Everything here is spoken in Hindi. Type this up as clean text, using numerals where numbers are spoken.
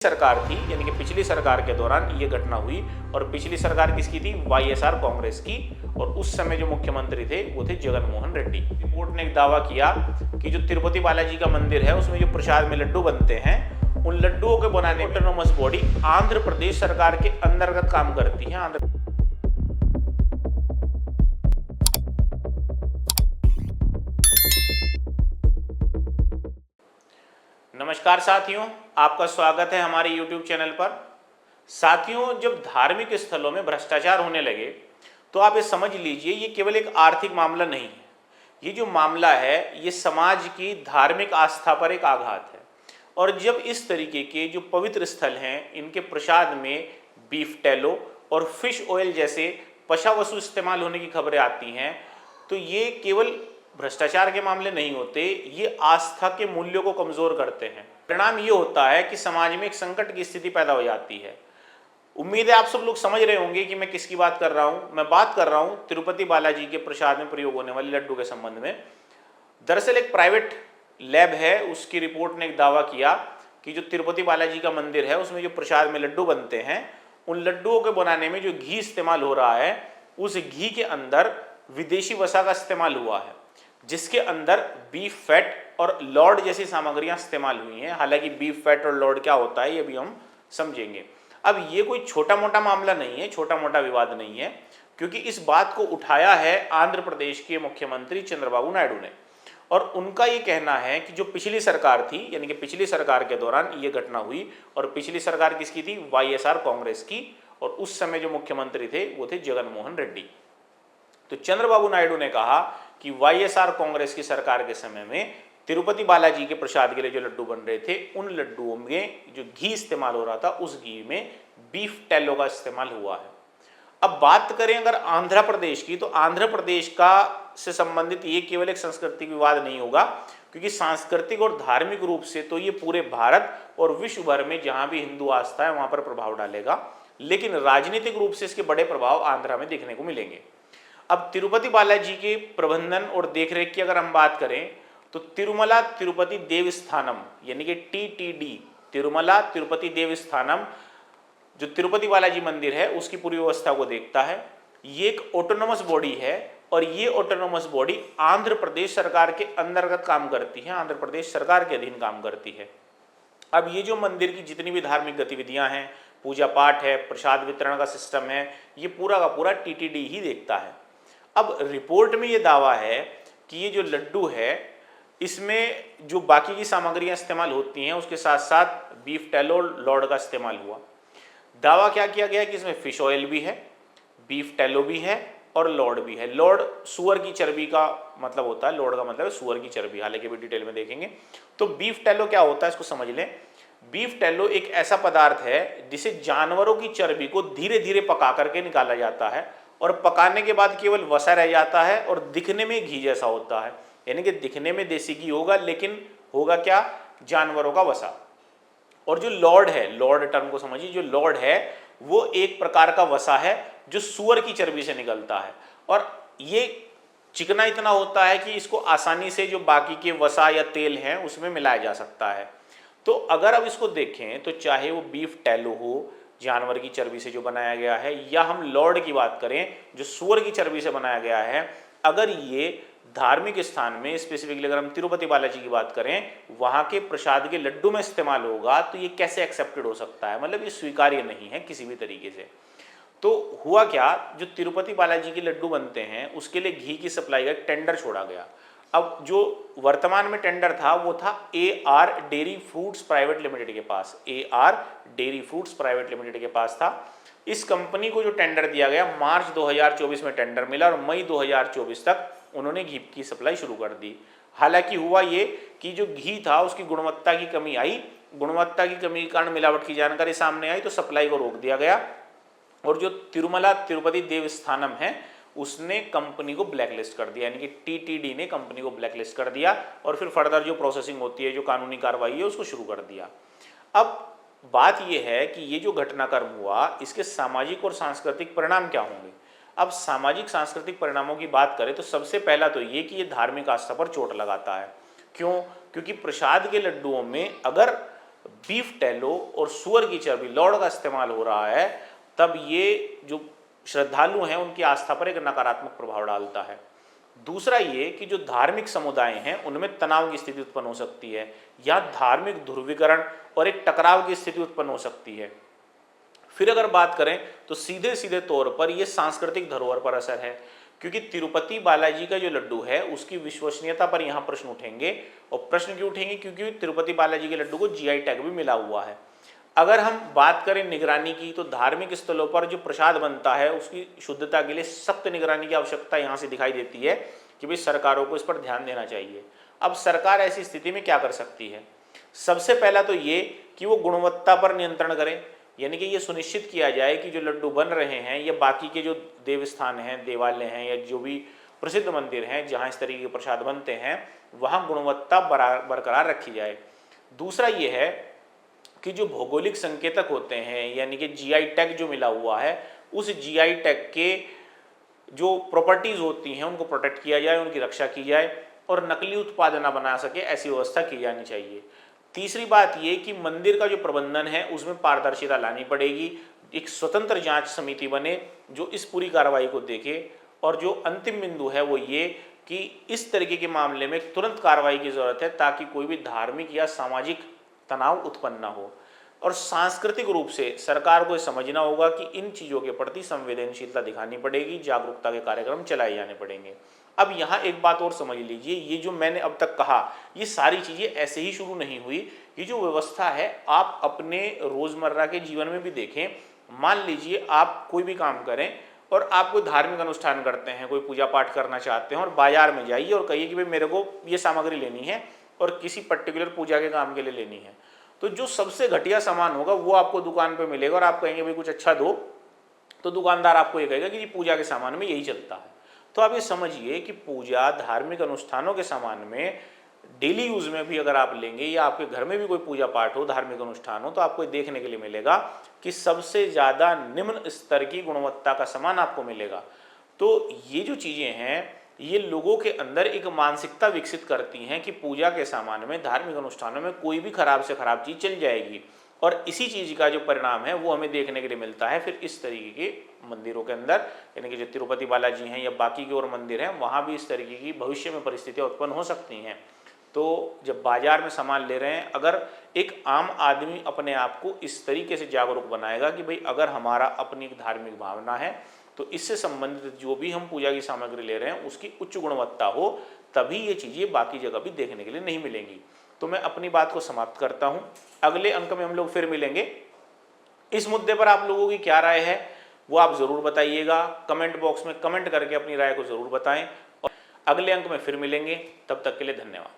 सरकार थी, यानी कि पिछली सरकार के दौरान ये घटना हुई। और पिछली सरकार किसकी थी? वाईएसआर कांग्रेस की। और उस समय जो मुख्यमंत्री थे वो थे जगन मोहन रेड्डी। रिपोर्ट ने एक दावा किया कि जो तिरुपति बालाजी का मंदिर है उसमें जो प्रसाद में लड्डू बनते हैं, उन लड्डुओं के बनाने में ऑटोनोमस बॉडी आंध्र प्रदेश सरकार के अंतर्गत काम करती है। नमस्कार साथियों, आपका स्वागत है हमारे YouTube चैनल पर। साथियों, जब धार्मिक स्थलों में भ्रष्टाचार होने लगे तो आप ये समझ लीजिए ये केवल एक आर्थिक मामला नहीं है। ये जो मामला है ये समाज की धार्मिक आस्था पर एक आघात है। और जब इस तरीके के जो पवित्र स्थल हैं इनके प्रसाद में बीफ टैलो और फिश ऑयल जैसे पशा वस्तु इस्तेमाल होने की खबरें आती हैं तो ये केवल भ्रष्टाचार के मामले नहीं होते, ये आस्था के मूल्यों को कमजोर करते हैं। परिणाम ये होता है कि समाज में एक संकट की स्थिति पैदा हो जाती है। उम्मीद है आप सब लोग समझ रहे होंगे कि मैं किसकी बात कर रहा हूं। मैं बात कर रहा हूं तिरुपति बालाजी के प्रसाद में प्रयोग होने वाले लड्डू के संबंध में। दरअसल एक प्राइवेट लैब है, उसकी रिपोर्ट ने एक दावा किया कि जो तिरुपति बालाजी का मंदिर है उसमें जो प्रसाद में लड्डू बनते हैं, उन लड्डुओं के बनाने में जो घी इस्तेमाल हो रहा है उस घी के अंदर विदेशी वसा का इस्तेमाल हुआ है, जिसके अंदर बीफ फैट और लॉर्ड जैसी सामग्रियां इस्तेमाल हुई हैं। हालांकि बीफ फैट और लॉर्ड क्या होता है ये भी हम समझेंगे। अब ये कोई छोटा मोटा मामला नहीं है, छोटा मोटा विवाद नहीं है, क्योंकि इस बात को उठाया है आंध्र प्रदेश के मुख्यमंत्री चंद्रबाबू नायडू ने। और उनका ये कहना है कि जो पिछली सरकार थी, यानी कि पिछली सरकार के दौरान ये घटना हुई। और पिछली सरकार किसकी थी? वाईएसआर कांग्रेस की। और उस समय जो मुख्यमंत्री थे वो थे जगन मोहन रेड्डी। तो चंद्रबाबू नायडू ने कहा कि वाईएसआर कांग्रेस की सरकार के समय में तिरुपति बालाजी के प्रसाद के लिए जो लड्डू बन रहे थे उन लड्डुओं में जो घी इस्तेमाल हो रहा था उस घी में बीफ टैलो का इस्तेमाल हुआ है। अब बात करें अगर आंध्र प्रदेश की, तो आंध्र प्रदेश का से संबंधित ये केवल एक सांस्कृतिक विवाद नहीं होगा, क्योंकि सांस्कृतिक और धार्मिक रूप से तो ये पूरे भारत और विश्व भर में जहां भी हिंदू आस्था है वहां पर प्रभाव डालेगा। लेकिन राजनीतिक रूप से इसके बड़े प्रभाव आंध्रा में देखने को मिलेंगे। अब तिरुपति बालाजी के प्रबंधन और देखरेख की अगर हम बात करें तो तिरुमला तिरुपति देवस्थानम यानी कि टीटीडी, तिरुमला तिरुपति देवस्थानम जो तिरुपति बालाजी मंदिर है उसकी पूरी व्यवस्था को देखता है। ये एक ऑटोनोमस बॉडी है और ये ऑटोनोमस बॉडी आंध्र प्रदेश सरकार के अंतर्गत काम करती है, आंध्र प्रदेश सरकार के अधीन काम करती है। अब ये जो मंदिर की जितनी भी धार्मिक गतिविधियां हैं, पूजा पाठ है, प्रसाद वितरण का सिस्टम है, ये पूरा का पूरा टीटीडी ही देखता है। अब रिपोर्ट में ये दावा है कि ये जो लड्डू है इसमें जो बाकी की सामग्रियां इस्तेमाल होती हैं उसके साथ साथ बीफ टैलो लॉर्ड का इस्तेमाल हुआ। दावा क्या किया गया कि इसमें फिश ऑयल भी है, बीफ टैलो भी है और लॉर्ड भी है। लॉर्ड सुअर की चर्बी का मतलब होता है, लॉर्ड का मतलब है सुअर की चर्बी, हालांकि भी डिटेल में देखेंगे। तो बीफ टैलो क्या होता है इसको समझ लें। बीफ टैलो एक ऐसा पदार्थ है जिसे जानवरों की चर्बी को धीरे धीरे पका करके निकाला जाता है और पकाने के बाद केवल वसा रह जाता है और दिखने में घी जैसा होता है। यानी कि दिखने में देसी घी होगा लेकिन होगा क्या? जानवरों का वसा। और जो लॉर्ड है, लॉर्ड टर्म को समझिए, जो लॉर्ड है वो एक प्रकार का वसा है जो सुअर की चर्बी से निकलता है। और ये चिकना इतना होता है कि इसको आसानी से जो बाकी के वसा या तेल हैं उसमें मिलाया जा सकता है। तो अगर अब इसको देखें तो चाहे वो बीफ टैलो हो, जानवर की चर्बी से जो बनाया गया है, या हम लॉर्ड की बात करें जो सुअर की चर्बी से बनाया गया है, अगर ये धार्मिक स्थान में स्पेसिफिकली अगर हम तिरुपति बालाजी की बात करें वहां के प्रसाद के लड्डू में इस्तेमाल होगा तो ये कैसे एक्सेप्टेड हो सकता है? मतलब ये स्वीकार्य नहीं है किसी भी तरीके से। तो हुआ क्या, जो तिरुपति बालाजी के लड्डू बनते हैं उसके लिए घी की सप्लाई का एक टेंडर छोड़ा गया। अब जो वर्तमान में टेंडर था वो था AR dairy fruits private limited के पास, AR dairy fruits private limited के पास था। इस कंपनी को जो टेंडर दिया गया मार्च 2024 में टेंडर मिला और मई 2024 तक उन्होंने घी की सप्लाई शुरू कर दी। हालांकि हुआ ये कि जो घी था उसकी गुणवत्ता की कमी आई, गुणवत्ता की कमी के कारण मिलावट की जानकारी सामने आई तो सप्लाई को रोक दिया गया। और जो तिरुमला तिरुपति देवस्थानम है उसने कंपनी को ब्लैकलिस्ट कर दिया, यानी कि टीटीडी ने कंपनी को ब्लैकलिस्ट कर दिया और फिर फर्दर जो प्रोसेसिंग होती है, जो कानूनी कार्रवाई है उसको शुरू कर दिया। अब बात यह है कि ये जो घटनाक्रम हुआ इसके सामाजिक और सांस्कृतिक परिणाम क्या होंगे। अब सामाजिक सांस्कृतिक परिणामों की बात करें तो सबसे पहला तो ये कि ये धार्मिक आस्था पर चोट लगाता है। क्यों? क्योंकि प्रसाद के लड्डुओं में अगर बीफ टैलो और सुअर की चर्बी लौड़ का इस्तेमाल हो रहा है, तब ये जो श्रद्धालु हैं उनकी आस्था पर एक नकारात्मक प्रभाव डालता है। दूसरा ये कि जो धार्मिक समुदाय हैं उनमें तनाव की स्थिति उत्पन्न हो सकती है, या धार्मिक ध्रुवीकरण और एक टकराव की स्थिति उत्पन्न हो सकती है। फिर अगर बात करें तो सीधे सीधे तौर पर यह सांस्कृतिक धरोहर पर असर है, क्योंकि तिरुपति बालाजी का जो लड्डू है उसकी विश्वसनीयता पर यहां प्रश्न उठेंगे। और प्रश्न क्यों उठेंगे? क्योंकि तिरुपति बालाजी के लड्डू को जीआई टैग भी मिला हुआ है। अगर हम बात करें निगरानी की, तो धार्मिक स्थलों पर जो प्रसाद बनता है उसकी शुद्धता के लिए सख्त निगरानी की आवश्यकता यहां से दिखाई देती है कि भाई सरकारों को इस पर ध्यान देना चाहिए। अब सरकार ऐसी स्थिति में क्या कर सकती है? सबसे पहला तो ये कि वो गुणवत्ता पर नियंत्रण करें, यानी कि ये सुनिश्चित किया जाए कि जो लड्डू बन रहे हैं या बाकी के जो देवस्थान हैं, देवालय हैं, या जो भी प्रसिद्ध मंदिर हैं जहां इस तरीके के प्रसाद बनते हैं, वहां गुणवत्ता बरकरार रखी जाए। दूसरा ये है कि जो भौगोलिक संकेतक होते हैं, यानी कि जीआई टैग जो मिला हुआ है, उस जीआई टैग के जो प्रॉपर्टीज होती हैं उनको प्रोटेक्ट किया जाए, उनकी रक्षा की जाए, और नकली उत्पाद न बना सके ऐसी व्यवस्था की जानी चाहिए। तीसरी बात ये कि मंदिर का जो प्रबंधन है उसमें पारदर्शिता लानी पड़ेगी। एक स्वतंत्र जांच समिति बने जो इस पूरी कार्रवाई को देखे, और जो अंतिम बिंदु है वो ये कि इस तरीके के मामले में तुरंत कार्रवाई की जरूरत है, ताकि कोई भी धार्मिक या सामाजिक तनाव उत्पन्न न हो। और सांस्कृतिक रूप से सरकार को समझना होगा कि इन चीज़ों के प्रति संवेदनशीलता दिखानी पड़ेगी, जागरूकता के कार्यक्रम चलाए जाने पड़ेंगे। अब यहाँ एक बात और समझ लीजिए, ये जो मैंने अब तक कहा ये सारी चीज़ें ऐसे ही शुरू नहीं हुई। ये जो व्यवस्था है आप अपने रोज़मर्रा के जीवन में भी देखें। मान लीजिए आप कोई भी काम करें और आप कोई धार्मिक अनुष्ठान करते हैं, कोई पूजा पाठ करना चाहते हैं, और बाजार में जाइए और कहिए कि भाई मेरे को ये सामग्री लेनी है और किसी पर्टिकुलर पूजा के काम के लिए लेनी है, तो जो सबसे घटिया सामान होगा वो आपको दुकान पे मिलेगा, और आप कहेंगे भाई कुछ अच्छा दो, तो दुकानदार आपको ये कहेगा कि ये पूजा के सामान में यही चलता है। तो आप ये समझिए कि पूजा धार्मिक अनुष्ठानों के सामान में डेली यूज में भी अगर आप लेंगे, या आपके घर में भी कोई पूजा पाठ हो, धार्मिक अनुष्ठान हो, तो आपको देखने के लिए मिलेगा कि सबसे ज़्यादा निम्न स्तर की गुणवत्ता का सामान आपको मिलेगा। तो ये जो चीज़ें हैं ये लोगों के अंदर एक मानसिकता विकसित करती हैं कि पूजा के सामान में, धार्मिक अनुष्ठानों में कोई भी खराब से खराब चीज़ चल जाएगी, और इसी चीज़ का जो परिणाम है वो हमें देखने के लिए मिलता है फिर इस तरीके के मंदिरों के अंदर, यानी कि जो तिरुपति बालाजी हैं या बाकी के और मंदिर हैं वहाँ भी इस तरीके की भविष्य में परिस्थितियाँ उत्पन्न हो सकती हैं। तो जब बाजार में सामान ले रहे हैं, अगर एक आम आदमी अपने आप को इस तरीके से जागरूक बनाएगा कि भाई अगर हमारा अपनी एक धार्मिक भावना है तो इससे संबंधित जो भी हम पूजा की सामग्री ले रहे हैं उसकी उच्च गुणवत्ता हो, तभी ये चीज़ें बाकी जगह भी देखने के लिए नहीं मिलेंगी। तो मैं अपनी बात को समाप्त करता हूँ। अगले अंक में हम लोग फिर मिलेंगे। इस मुद्दे पर आप लोगों की क्या राय है वो आप ज़रूर बताइएगा, कमेंट बॉक्स में कमेंट करके अपनी राय को ज़रूर बताएं। और अगले अंक में फिर मिलेंगे, तब तक के लिए धन्यवाद।